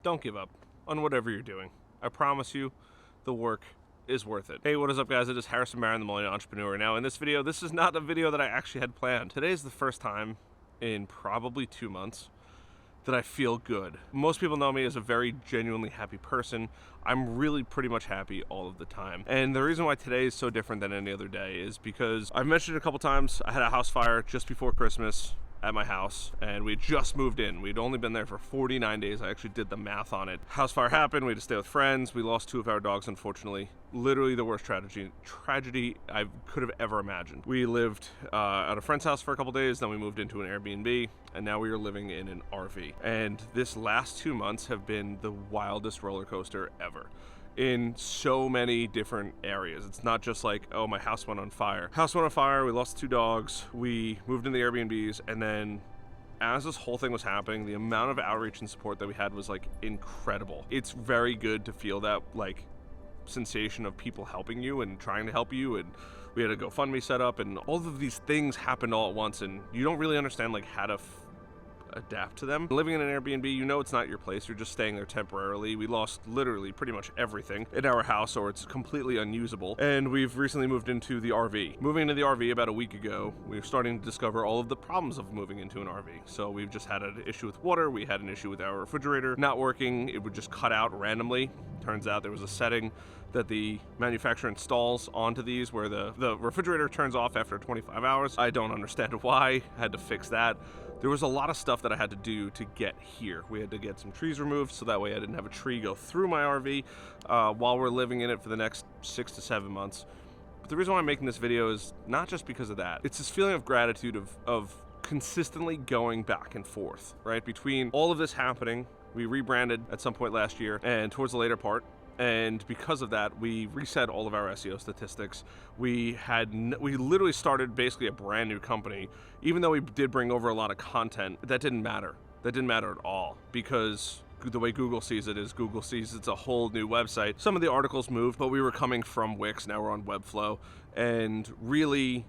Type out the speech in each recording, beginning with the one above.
Don't give up on whatever you're doing. I promise you, the work is worth it. Hey, what is up, guys? It is Harrison Barron, the Millennial Entrepreneur. Now, in this video, this is not a video that I actually had planned. Today is the first time in probably 2 months that I feel good. Most people know me as a very genuinely happy person. I'm really pretty much happy all of the time. And the reason why today is so different than any other day is because I've mentioned it a couple times. I had a house fire just before Christmas at my house, and we just moved in. We'd only been there for 49 days. I actually did the math on it. House fire happened. We had to stay with friends. We lost 2 of our dogs, unfortunately. Literally the worst tragedy I could have ever imagined. We lived at a friend's house for a couple days, then we moved into an Airbnb, and now we are living in an RV. And this last 2 months have been the wildest roller coaster ever, in so many different areas. It's not just like, oh, my house went on fire. House went on fire, we lost 2 dogs, we moved in the Airbnbs, and then as this whole thing was happening, the amount of outreach and support that we had was like incredible. It's very good to feel that like sensation of people helping you and trying to help you, and we had a GoFundMe set up, and all of these things happened all at once, and you don't really understand like how to adapt to them. Living in an Airbnb, you know it's not your place, you're just staying there temporarily. We lost literally pretty much everything in our house, or it's completely unusable, and we've recently moved into the RV. Moving into the RV about a week ago, we were starting to discover all of the problems of moving into an RV. So we've just had an issue with water, we had an issue with our refrigerator not working, it would just cut out randomly. Turns out there was a setting that the manufacturer installs onto these where the refrigerator turns off after 25 hours. I don't understand why. I had to fix that. There was a lot of stuff that I had to do to get here. We had to get some trees removed so that way I didn't have a tree go through my RV while we're living in it for the next 6 to 7 months. But the reason why I'm making this video is not just because of that. It's this feeling of gratitude of consistently going back and forth, right? Between all of this happening, we rebranded at some point last year and towards the later part. And because of that, we reset all of our SEO statistics. We literally started basically a brand new company. Even though we did bring over a lot of content, that didn't matter. That didn't matter at all, because the way Google sees it is Google sees it's a whole new website. Some of the articles moved, but we were coming from Wix, now we're on Webflow, and really,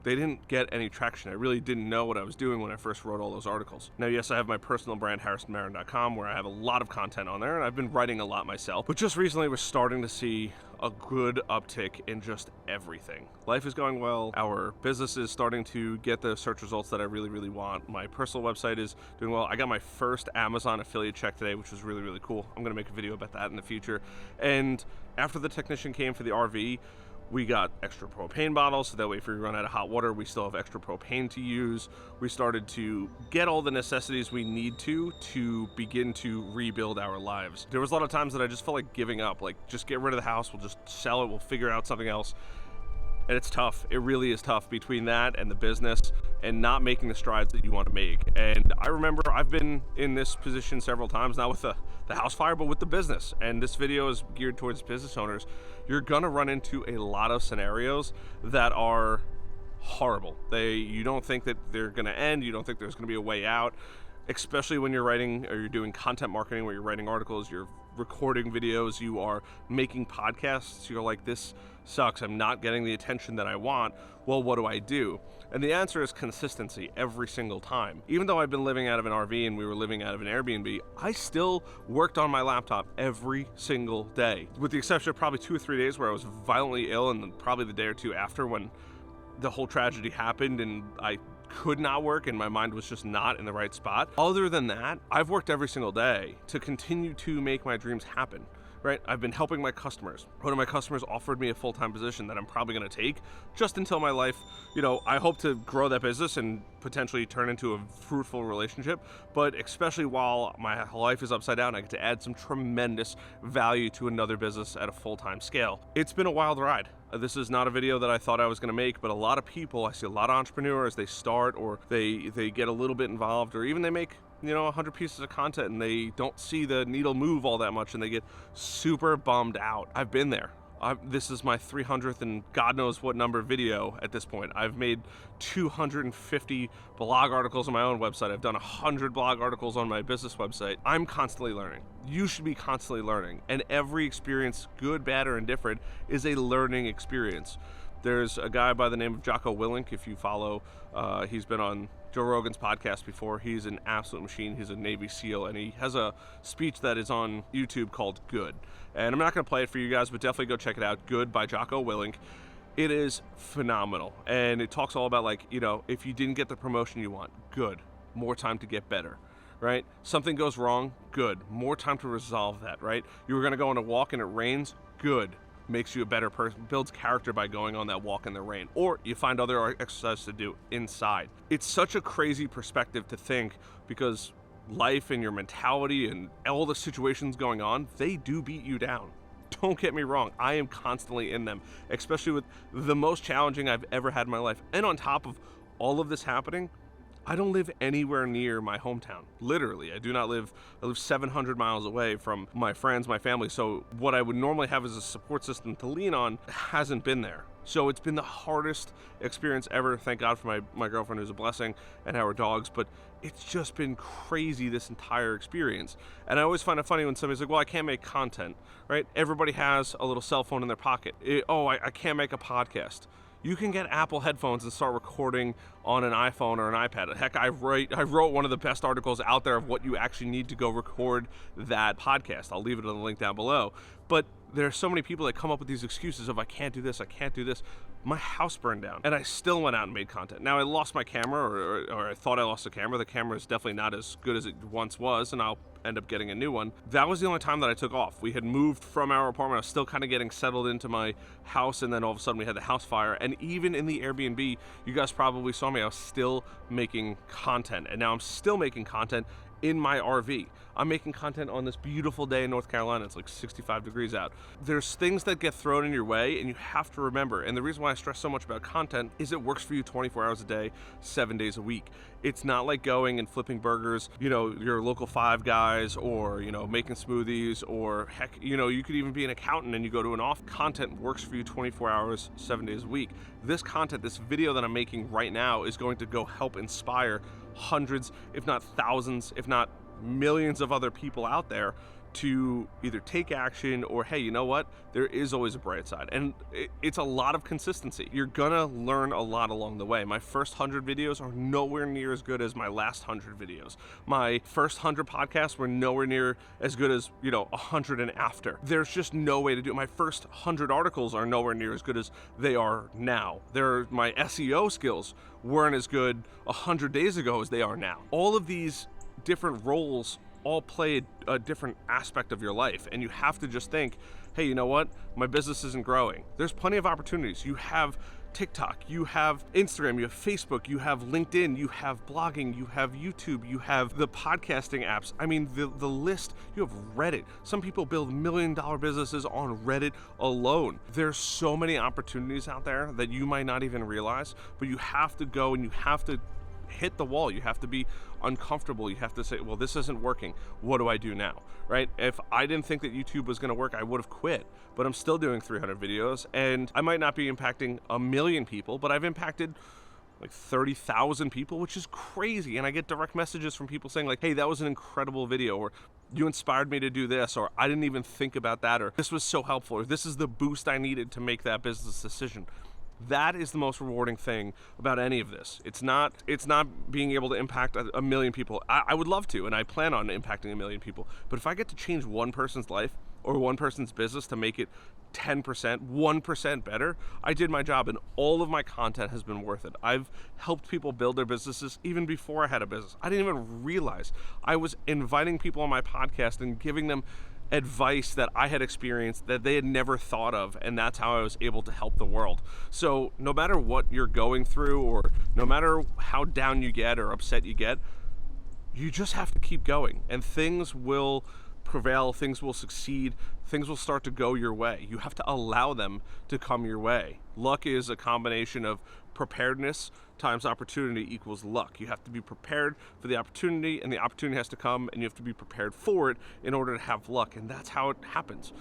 they didn't get any traction. I really didn't know what I was doing when I first wrote all those articles. Now, yes, I have my personal brand, harrisonbarron.com, where I have a lot of content on there, and I've been writing a lot myself. But just recently, we're starting to see a good uptick in just everything. Life is going well. Our business is starting to get the search results that I really, really want. My personal website is doing well. I got my first Amazon affiliate check today, which was really, really cool. I'm gonna make a video about that in the future. And after the technician came for the RV, we got extra propane bottles, so that way if we run out of hot water, we still have extra propane to use. We started to get all the necessities we need to begin to rebuild our lives. There was a lot of times that I just felt like giving up, like just get rid of the house, we'll just sell it, we'll figure out something else. And it's tough. It really is tough between that and the business and not making the strides that you want to make. And I remember I've been in this position several times, not with the house fire, but with the business. And this video is geared towards business owners. You're gonna run into a lot of scenarios that are horrible. You don't think that they're gonna end. You don't think there's gonna be a way out, especially when you're writing or you're doing content marketing where you're writing articles, you're recording videos, you are making podcasts. You're like, this sucks, I'm not getting the attention that I want. Well, what do I do? And the answer is consistency every single time. Even though I've been living out of an RV and we were living out of an Airbnb, I still worked on my laptop every single day, with the exception of probably 2 or 3 days where I was violently ill, and then probably the day or two after when the whole tragedy happened and I could not work and my mind was just not in the right spot. Other than that, I've worked every single day to continue to make my dreams happen, right? I've been helping my customers. One of my customers offered me a full-time position that I'm probably gonna take just until my life, I hope to grow that business and potentially turn into a fruitful relationship, but especially while my life is upside down, I get to add some tremendous value to another business at a full-time scale. It's been a wild ride. This is not a video that I thought I was gonna make, but a lot of people, I see a lot of entrepreneurs, they start or they get a little bit involved, or even they make 100 pieces of content and they don't see the needle move all that much and they get super bummed out. I've been there. This is my 300th and God knows what number video at this point. I've made 250 blog articles on my own website. I've done 100 blog articles on my business website. I'm constantly learning. You should be constantly learning. And every experience, good, bad, or indifferent, is a learning experience. There's a guy by the name of Jocko Willink, if you follow, he's been on Joe Rogan's podcast before. He's an absolute machine. He's a Navy SEAL, and he has a speech that is on YouTube called Good. And I'm not going to play it for you guys, but definitely go check it out. Good by Jocko Willink. It is phenomenal. And it talks all about, like, you know, if you didn't get the promotion you want, good. More time to get better, right? Something goes wrong, good. More time to resolve that, right? You were going to go on a walk and it rains, good. Makes you a better person, builds character by going on that walk in the rain. Or you find other exercises to do inside. It's such a crazy perspective to think, because life and your mentality and all the situations going on, they do beat you down. Don't get me wrong, I am constantly in them, especially with the most challenging I've ever had in my life. And on top of all of this happening, I don't live anywhere near my hometown. Literally, I live 700 miles away from my friends, my family. So what I would normally have as a support system to lean on hasn't been there. So it's been the hardest experience ever. Thank God for my girlfriend, who's a blessing, and our dogs. But it's just been crazy, this entire experience. And I always find it funny when somebody's like, well, I can't make content, right? Everybody has a little cell phone in their pocket. I can't make a podcast. You can get Apple headphones and start recording on an iPhone or an iPad. Heck, I wrote one of the best articles out there of what you actually need to go record that podcast. I'll leave it in the link down below. But there are so many people that come up with these excuses of, I can't do this, I can't do this. My house burned down and I still went out and made content. Now, I lost my camera, or I thought I lost the camera. The camera is definitely not as good as it once was, and I'll end up getting a new one. That was the only time that I took off. We had moved from our apartment. I was still kind of getting settled into my house, and then all of a sudden we had the house fire. And even in the Airbnb, you guys probably saw me, I was still making content. And now I'm still making content in my RV. I'm making content on this beautiful day in North Carolina. It's like 65 degrees out. There's things that get thrown in your way, and you have to remember. And the reason why I stress so much about content is it works for you 24 hours a day, 7 days a week. It's not like going and flipping burgers, you know, your local Five Guys, or, you know, making smoothies, or heck, you know, you could even be an accountant and you go to an off. Content works for you 24 hours, 7 days a week. This content, this video that I'm making right now, is going to go help inspire hundreds, if not thousands, if not millions of other people out there to either take action or, hey, you know what? There is always a bright side. And it's a lot of consistency. You're gonna learn a lot along the way. My first 100 videos are nowhere near as good as my last 100 videos. My first 100 podcasts were nowhere near as good as, you know, 100 and after. There's just no way to do it. My first 100 articles are nowhere near as good as they are now. My SEO skills weren't as good 100 days ago as they are now. All of these different roles all play a different aspect of your life, and you have to just think, hey, you know what? My business isn't growing. There's plenty of opportunities. You have TikTok, you have Instagram, you have Facebook, you have LinkedIn, you have blogging, you have YouTube, you have the podcasting apps. I mean, the list, you have Reddit. Some people build $1 million businesses on Reddit alone. There's so many opportunities out there that you might not even realize, but you have to go and you have to hit the wall. You have to be uncomfortable. You have to say, well, this isn't working. What do I do now, right? If I didn't think that YouTube was going to work, I would have quit, but I'm still doing 300 videos, and I might not be impacting 1 million people, but I've impacted like 30,000 people, which is crazy. And I get direct messages from people saying like, hey, that was an incredible video, or you inspired me to do this, or I didn't even think about that, or this was so helpful, or this is the boost I needed to make that business decision. That is the most rewarding thing about any of this. It's not being able to impact 1 million people. I would love to, and I plan on impacting 1 million people. But if I get to change one person's life or one person's business to make it 10%, 1% better, I did my job, and all of my content has been worth it. I've helped people build their businesses even before I had a business. I didn't even realize I was inviting people on my podcast and giving them advice that I had experienced that they had never thought of, and that's how I was able to help the world. So no matter what you're going through, or no matter how down you get or upset you get, you just have to keep going, and things will prevail, things will succeed, things will start to go your way. You have to allow them to come your way. Luck is a combination of preparedness times opportunity equals luck. You have to be prepared for the opportunity, and the opportunity has to come, and you have to be prepared for it in order to have luck, and that's how it happens.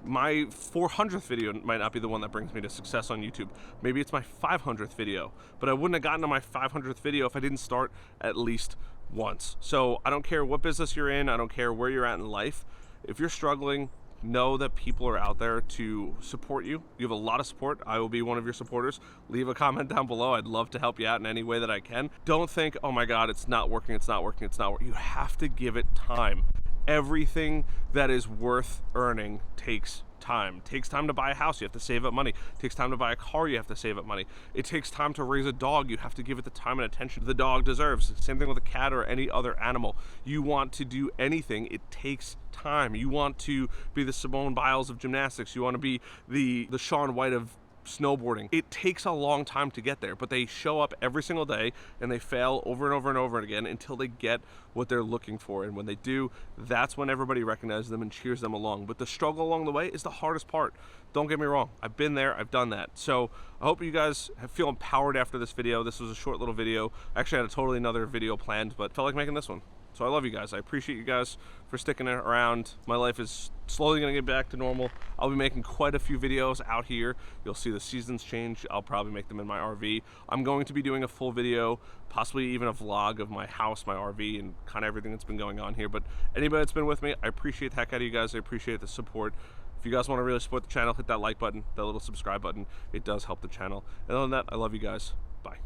My 400th video might not be the one that brings me to success on YouTube. Maybe it's my 500th video, but I wouldn't have gotten to my 500th video if I didn't start at least once. So I don't care what business you're in, I don't care where you're at in life. If you're struggling, know that people are out there to support you. You have a lot of support. I will be one of your supporters. Leave a comment down below. I'd love to help you out in any way that I can. Don't think, oh my God, it's not working, it's not working, it's not working. You have to give it time. Everything that is worth earning takes time. It takes time to buy a house, you have to save up money. It takes time to buy a car, you have to save up money. It takes time to raise a dog, you have to give it the time and attention the dog deserves. Same thing with a cat or any other animal. You want to do anything, it takes time. You want to be the Simone Biles of gymnastics, you want to be the Shaun White of snowboarding. It takes a long time to get there, but they show up every single day and they fail over and over and over again until they get what they're looking for. And when they do, that's when everybody recognizes them and cheers them along. But the struggle along the way is the hardest part. Don't get me wrong, I've been there, I've done that. So I hope you guys feel empowered after this video. This was a short little video. I actually had a totally another video planned, but felt like making this one. So I love you guys. I appreciate you guys for sticking around. My life is slowly gonna get back to normal. I'll be making quite a few videos out here. You'll see the seasons change. I'll probably make them in my RV. I'm going to be doing a full video, possibly even a vlog of my house, my RV, and kind of everything that's been going on here. But anybody that's been with me, I appreciate the heck out of you guys. I appreciate the support. If you guys want to really support the channel, hit that like button, that little subscribe button. It does help the channel. And other than that, I love you guys. Bye.